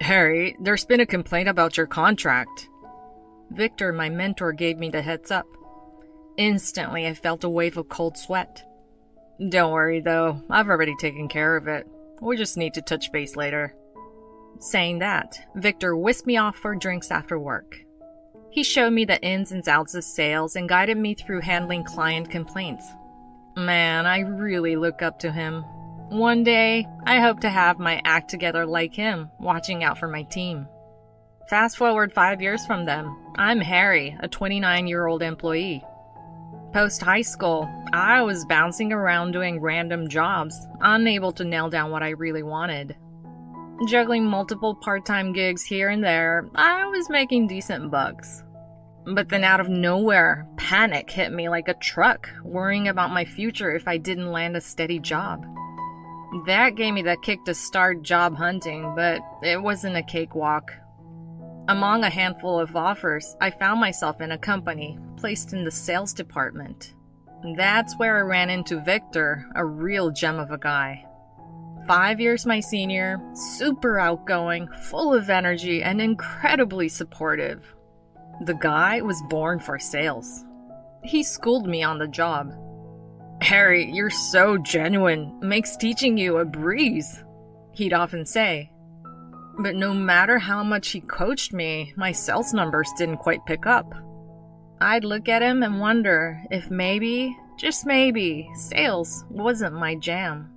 Harry, there's been a complaint about your contract. Victor, my mentor, gave me the heads up. Instantly, I felt a wave of cold sweat. Don't worry, though. I've already taken care of it. We just need to touch base later. Saying that, Victor whisked me off for drinks after work. He showed me the ins and outs of sales and guided me through handling client complaints. Man, I really look up to him. One day, I hope to have my act together like him, watching out for my team. Fast forward 5 years from then, I'm Harry, a 29-year-old employee. Post-high school, I was bouncing around doing random jobs, unable to nail down what I really wanted. Juggling multiple part-time gigs here and there, I was making decent bucks. But then out of nowhere, panic hit me like a truck, worrying about my future if I didn't land a steady job. That gave me the kick to start job hunting, but it wasn't a cakewalk. Among a handful of offers, I found myself in a company, placed in the sales department. That's where I ran into Victor, a real gem of a guy. 5 years my senior, super outgoing, full of energy, and incredibly supportive. The guy was born for sales. He schooled me on the job. Harry, you're so genuine, makes teaching you a breeze, he'd often say. But no matter how much he coached me, my sales numbers didn't quite pick up. I'd look at him and wonder if maybe, just maybe, sales wasn't my jam.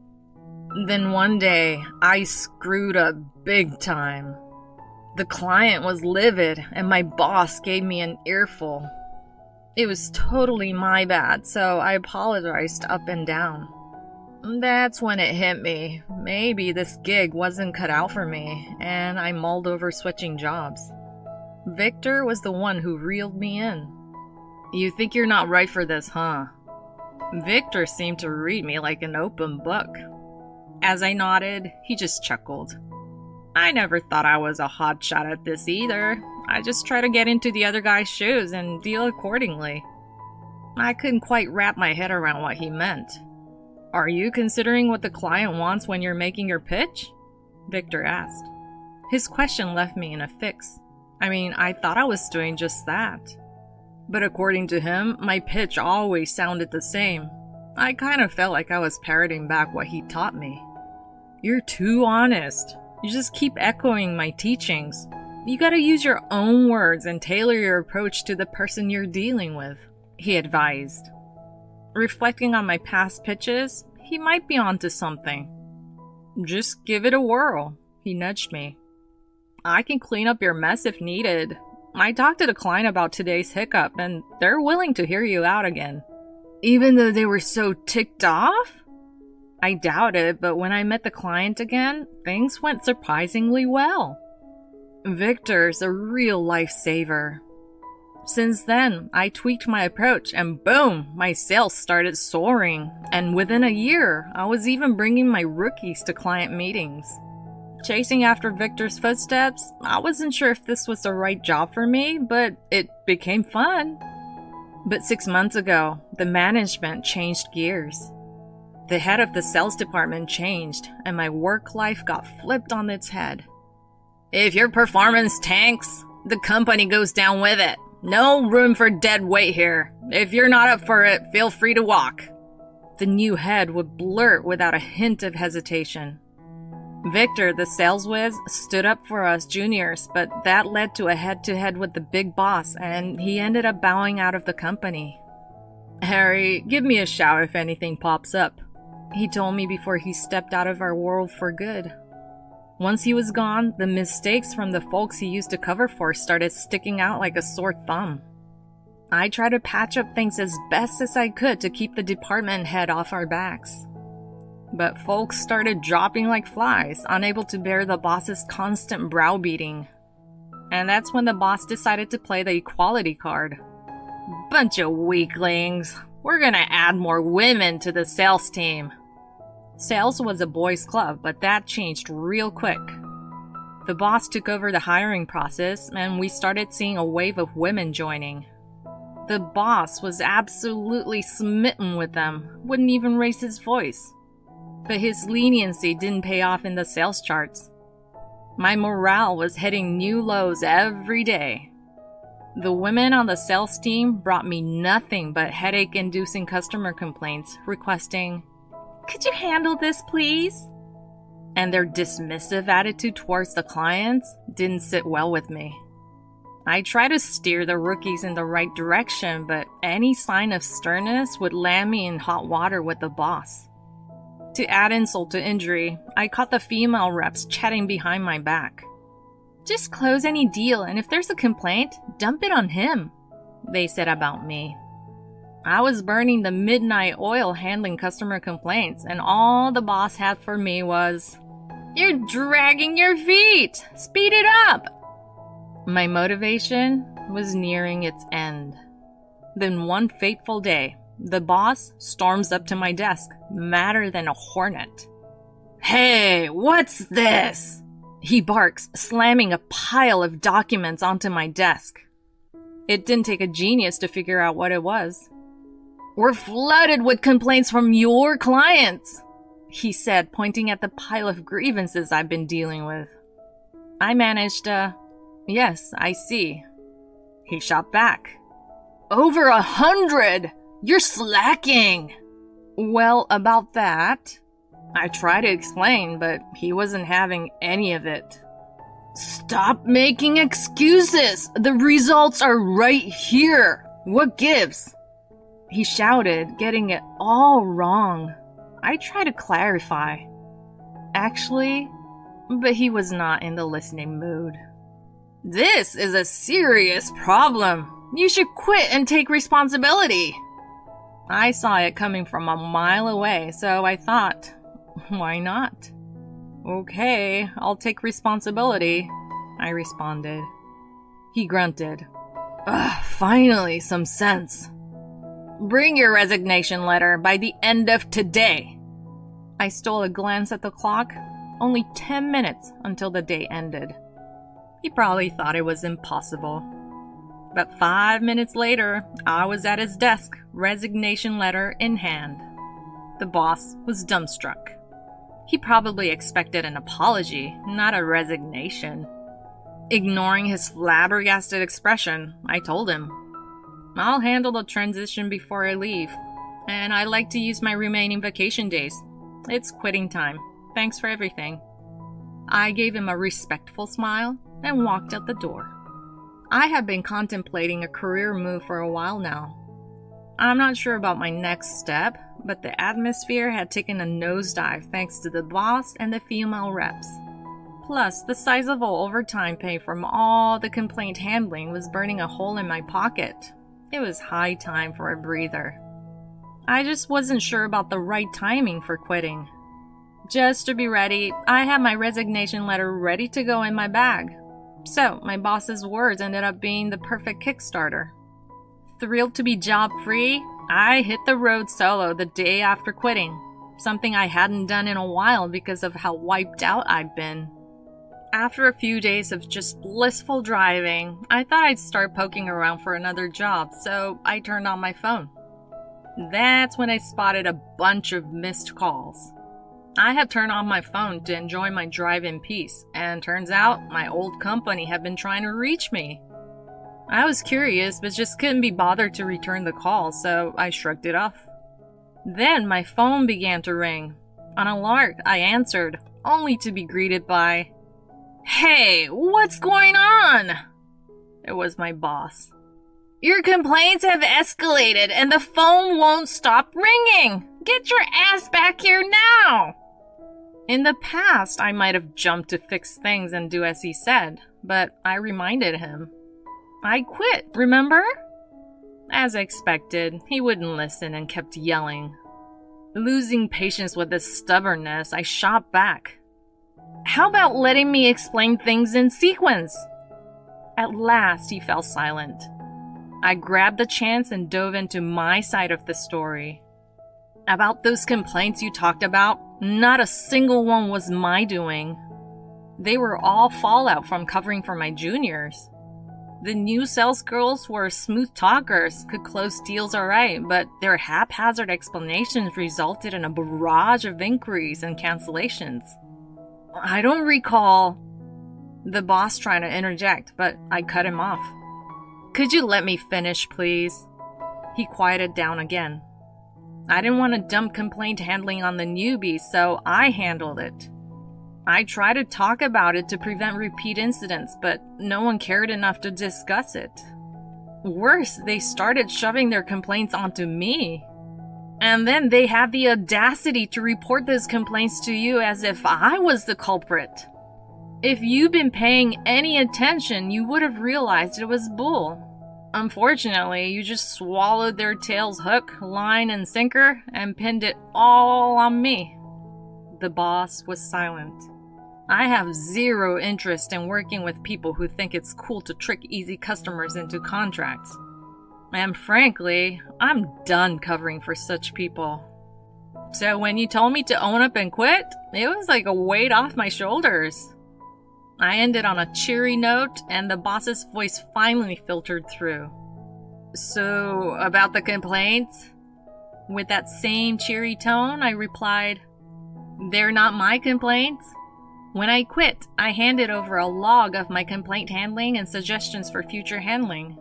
Then one day, I screwed up big time. The client was livid and my boss gave me an earful. It was totally my bad, so I apologized up and down. That's when it hit me. Maybe this gig wasn't cut out for me, and I mulled over switching jobs. Victor was the one who reeled me in. You think you're not right for this, huh? Victor seemed to read me like an open book. As I nodded, he just chuckled. I never thought I was a hotshot at this either. I just try to get into the other guy's shoes and deal accordingly. I couldn't quite wrap my head around what he meant. Are you considering what the client wants when you're making your pitch? Victor asked. His question left me in a fix. I thought I was doing just that. But according to him, my pitch always sounded the same. I kind of felt like I was parroting back what he taught me. You're too honest. You just keep echoing my teachings. You gotta use your own words and tailor your approach to the person you're dealing with, he advised. Reflecting on my past pitches, he might be onto something. Just give it a whirl, he nudged me. I can clean up your mess if needed. I talked to the client about today's hiccup and they're willing to hear you out again. Even though they were so ticked off? I doubt it, but when I met the client again, things went surprisingly well. Victor's a real lifesaver. Since then, I tweaked my approach and boom, my sales started soaring. And within a year, I was even bringing my rookies to client meetings. Chasing after Victor's footsteps, I wasn't sure if this was the right job for me, but it became fun. But 6 months ago, the management changed gears. The head of the sales department changed, and my work life got flipped on its head. If your performance tanks, the company goes down with it. No room for dead weight here. If you're not up for it, feel free to walk. The new head would blurt without a hint of hesitation. Victor, the sales whiz, stood up for us juniors, but that led to a head-to-head with the big boss, and he ended up bowing out of the company. Harry, give me a shout if anything pops up, he told me before he stepped out of our world for good. Once he was gone, the mistakes from the folks he used to cover for started sticking out like a sore thumb. I tried to patch up things as best as I could to keep the department head off our backs. But folks started dropping like flies, unable to bear the boss's constant browbeating. And that's when the boss decided to play the equality card. Bunch of weaklings. We're gonna add more women to the sales team. Sales was a boys' club, but that changed real quick. The boss took over the hiring process, and we started seeing a wave of women joining. The boss was absolutely smitten with them, wouldn't even raise his voice. But his leniency didn't pay off in the sales charts. My morale was hitting new lows every day. The women on the sales team brought me nothing but headache-inducing customer complaints requesting, "Could you handle this, please?" And their dismissive attitude towards the clients didn't sit well with me. I tried to steer the rookies in the right direction, but any sign of sternness would land me in hot water with the boss. To add insult to injury, I caught the female reps chatting behind my back. "Just close any deal, and if there's a complaint, dump it on him," they said about me. I was burning the midnight oil handling customer complaints, and all the boss had for me was, "You're dragging your feet! Speed it up!" My motivation was nearing its end. Then one fateful day, the boss storms up to my desk, madder than a hornet. "Hey, what's this?" he barks, slamming a pile of documents onto my desk. It didn't take a genius to figure out what it was. "We're flooded with complaints from your clients," he said, pointing at the pile of grievances I've been dealing with. I managed "Yes, I see." He shot back, "Over 100! You're slacking!" Well, about that, I tried to explain, but he wasn't having any of it. "Stop making excuses! The results are right here! What gives?" He shouted, getting it all wrong. I tried to clarify. Actually, but he was not in the listening mood. "This is a serious problem. You should quit and take responsibility." I saw it coming from a mile away, so I thought, why not? "Okay, I'll take responsibility," I responded. He grunted. "Ugh, finally some sense. Bring your resignation letter by the end of today." I stole a glance at the clock. Only 10 minutes until the day ended. He probably thought it was impossible. But 5 minutes later, I was at his desk, resignation letter in hand. The boss was dumbstruck. He probably expected an apology, not a resignation. Ignoring his flabbergasted expression, I told him, "I'll handle the transition before I leave, and I like to use my remaining vacation days. It's quitting time. Thanks for everything." I gave him a respectful smile and walked out the door. I have been contemplating a career move for a while now. I'm not sure about my next step, but the atmosphere had taken a nosedive thanks to the boss and the female reps. Plus, the sizable overtime pay from all the complaint handling was burning a hole in my pocket. It was high time for a breather. I just wasn't sure about the right timing for quitting. Just to be ready, I had my resignation letter ready to go in my bag. So, my boss's words ended up being the perfect Kickstarter. Thrilled to be job-free, I hit the road solo the day after quitting, something I hadn't done in a while because of how wiped out I'd been. After a few days of just blissful driving, I thought I'd start poking around for another job, so I turned on my phone. That's when I spotted a bunch of missed calls. I had turned on my phone to enjoy my drive in peace, and turns out my old company had been trying to reach me. I was curious, but just couldn't be bothered to return the call, so I shrugged it off. Then my phone began to ring. On a lark, I answered, only to be greeted by, "Hey, what's going on?" It was my boss. "Your complaints have escalated and the phone won't stop ringing. Get your ass back here now." In the past, I might have jumped to fix things and do as he said, but I reminded him. I quit, remember? As I expected, he wouldn't listen and kept yelling. Losing patience with his stubbornness, I shot back. "How about letting me explain things in sequence?" At last, he fell silent. I grabbed the chance and dove into my side of the story. About those complaints you talked about, not a single one was my doing. They were all fallout from covering for my juniors. The new sales girls were smooth talkers, could close deals alright, but their haphazard explanations resulted in a barrage of inquiries and cancellations. I don't recall. The boss tried to interject, but I cut him off. Could you let me finish, please? He quieted down again. I didn't want to dump complaint handling on the newbie, so I handled it. I tried to talk about it to prevent repeat incidents, but no one cared enough to discuss it. Worse, they started shoving their complaints onto me. And then they had the audacity to report those complaints to you as if I was the culprit. If you'd been paying any attention, you would have realized it was bull. Unfortunately, you just swallowed their tails hook, line, and sinker and pinned it all on me. The boss was silent. I have zero interest in working with people who think it's cool to trick easy customers into contracts. And frankly, I'm done covering for such people. So when you told me to own up and quit, it was like a weight off my shoulders. I ended on a cheery note, and the boss's voice finally filtered through. So, about the complaints? With that same cheery tone, I replied, They're not my complaints. When I quit, I handed over a log of my complaint handling and suggestions for future handling.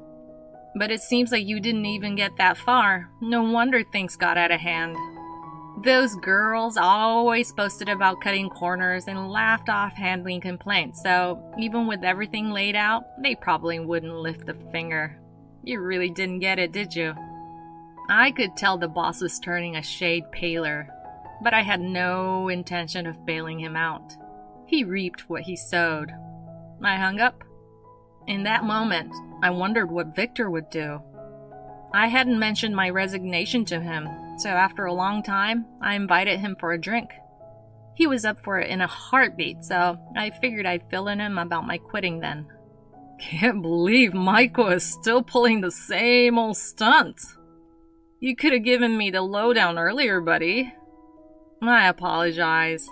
But it seems like you didn't even get that far. No wonder things got out of hand. Those girls always boasted about cutting corners and laughed off handling complaints, so even with everything laid out, they probably wouldn't lift a finger. You really didn't get it, did you? I could tell the boss was turning a shade paler, but I had no intention of bailing him out. He reaped what he sowed. I hung up. In that moment, I wondered what Victor would do. I hadn't mentioned my resignation to him, so after a long time, I invited him for a drink. He was up for it in a heartbeat, so I figured I'd fill in him about my quitting then. Can't believe Michael is still pulling the same old stunt. You could have given me the lowdown earlier, buddy. I apologize.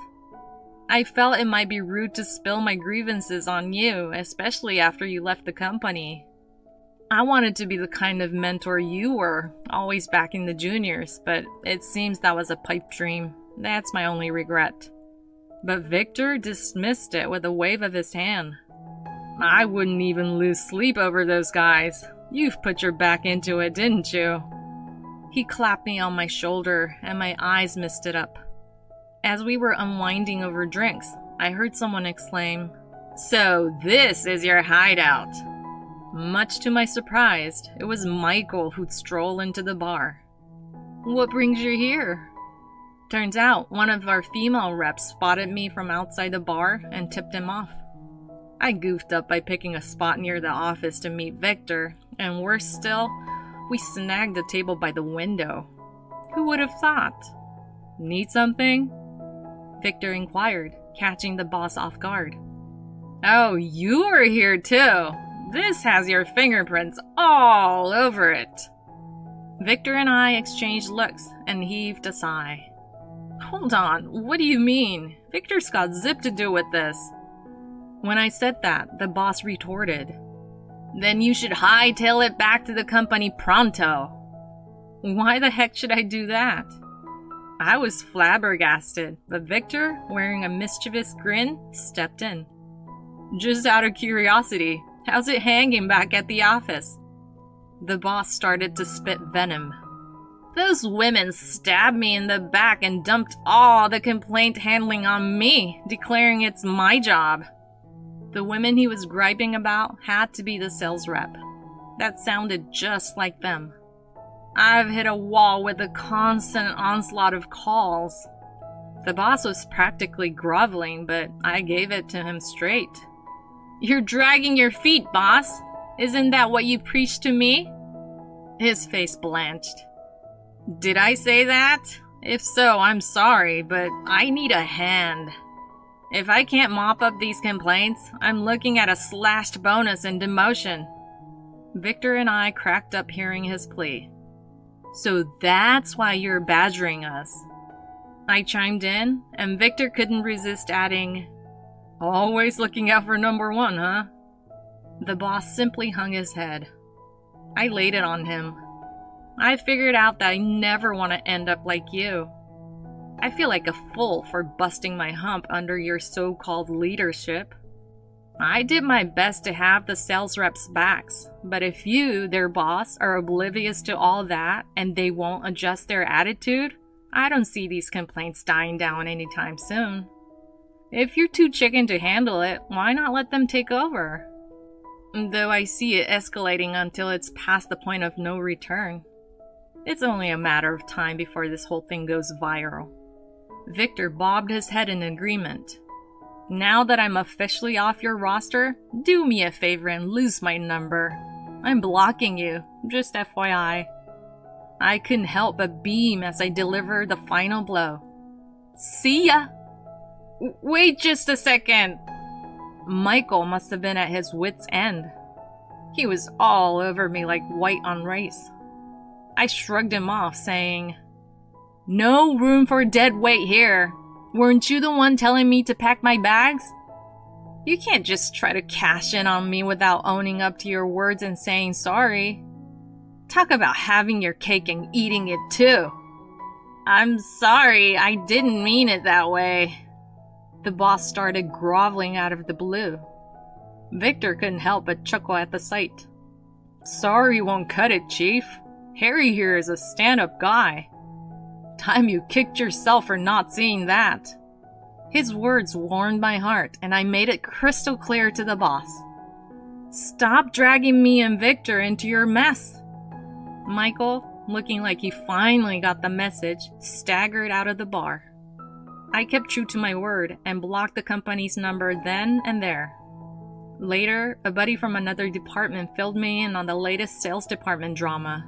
I felt it might be rude to spill my grievances on you, especially after you left the company. I wanted to be the kind of mentor you were, always backing the juniors, but it seems that was a pipe dream. That's my only regret. But Victor dismissed it with a wave of his hand. I wouldn't even lose sleep over those guys. You've put your back into it, didn't you? He clapped me on my shoulder, and my eyes misted up. As we were unwinding over drinks, I heard someone exclaim, "So this is your hideout." Much to my surprise, it was Michael who'd stroll into the bar. "What brings you here?" Turns out one of our female reps spotted me from outside the bar and tipped him off. I goofed up by picking a spot near the office to meet Victor, and worse still, we snagged a table by the window. Who would have thought? Need something? Victor inquired, catching the boss off guard. "Oh, you are here too. This has your fingerprints all over it." Victor and I exchanged looks and heaved a sigh. "Hold on, what do you mean? Victor's got zip to do with this." When I said that, the boss retorted, "Then you should hightail it back to the company pronto." Why the heck should I do that? I was flabbergasted, but Victor, wearing a mischievous grin, stepped in. "Just out of curiosity, how's it hanging back at the office?" The boss started to spit venom. "Those women stabbed me in the back and dumped all the complaint handling on me, declaring it's my job." The women he was griping about had to be the sales rep. That sounded just like them. I've hit a wall with a constant onslaught of calls. The boss was practically groveling, but I gave it to him straight. "You're dragging your feet, boss. Isn't that what you preached to me?" His face blanched. "Did I say that? If so, I'm sorry, but I need a hand. If I can't mop up these complaints, I'm looking at a slashed bonus and demotion." Victor and I cracked up hearing his plea. "So that's why you're badgering us." I chimed in, and Victor couldn't resist adding, "Always looking out for number one, huh?" The boss simply hung his head. I laid it on him. I figured out that I never want to end up like you. I feel like a fool for busting my hump under your so-called leadership. I did my best to have the sales reps' backs, but if you, their boss, are oblivious to all that and they won't adjust their attitude, I don't see these complaints dying down anytime soon. If you're too chicken to handle it, why not let them take over? Though I see it escalating until it's past the point of no return. It's only a matter of time before this whole thing goes viral. Victor bobbed his head in agreement. Now that I'm officially off your roster, do me a favor and lose my number. I'm blocking you, just FYI. I couldn't help but beam as I delivered the final blow. See ya! Wait just a second! Michael must have been at his wit's end. He was all over me like white on rice. I shrugged him off, saying, "No room for dead weight here. Weren't you the one telling me to pack my bags? You can't just try to cash in on me without owning up to your words and saying sorry. Talk about having your cake and eating it too. I'm sorry, I didn't mean it that way." The boss started groveling out of the blue. Victor couldn't help but chuckle at the sight. "Sorry won't cut it, Chief. Harry here is a stand-up guy. Time you kicked yourself for not seeing that." His words warmed my heart, and I made it crystal clear to the boss. "Stop dragging me and Victor into your mess." Michael, looking like he finally got the message, staggered out of the bar. I kept true to my word and blocked the company's number then and there. Later, a buddy from another department filled me in on the latest sales department drama.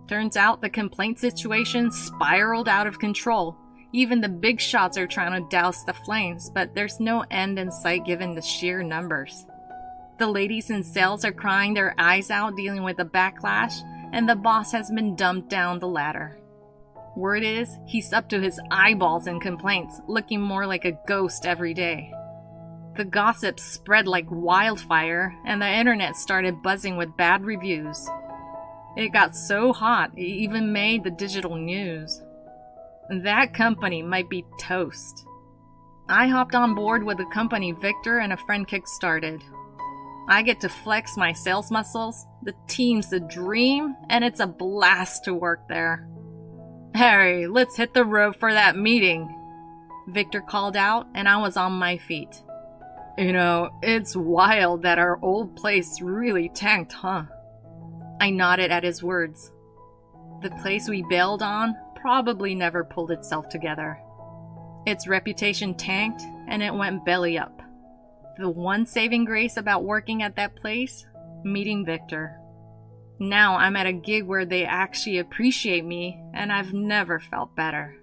Turns out the complaint situation spiraled out of control. Even the big shots are trying to douse the flames, but there's no end in sight given the sheer numbers. The ladies in sales are crying their eyes out dealing with the backlash, and the boss has been dumped down the ladder. Word is, he's up to his eyeballs in complaints, looking more like a ghost every day. The gossip spread like wildfire, and the internet started buzzing with bad reviews. It got so hot, it even made the digital news. That company might be toast. I hopped on board with a company Victor and a friend kick-started. I get to flex my sales muscles, the team's a dream, and it's a blast to work there. "Harry, let's hit the road for that meeting," Victor called out, and I was on my feet. "You know, it's wild that our old place really tanked, huh?" I nodded at his words. The place we bailed on probably never pulled itself together. Its reputation tanked, and it went belly up. The one saving grace about working at that place? Meeting Victor. Now I'm at a gig where they actually appreciate me, and I've never felt better.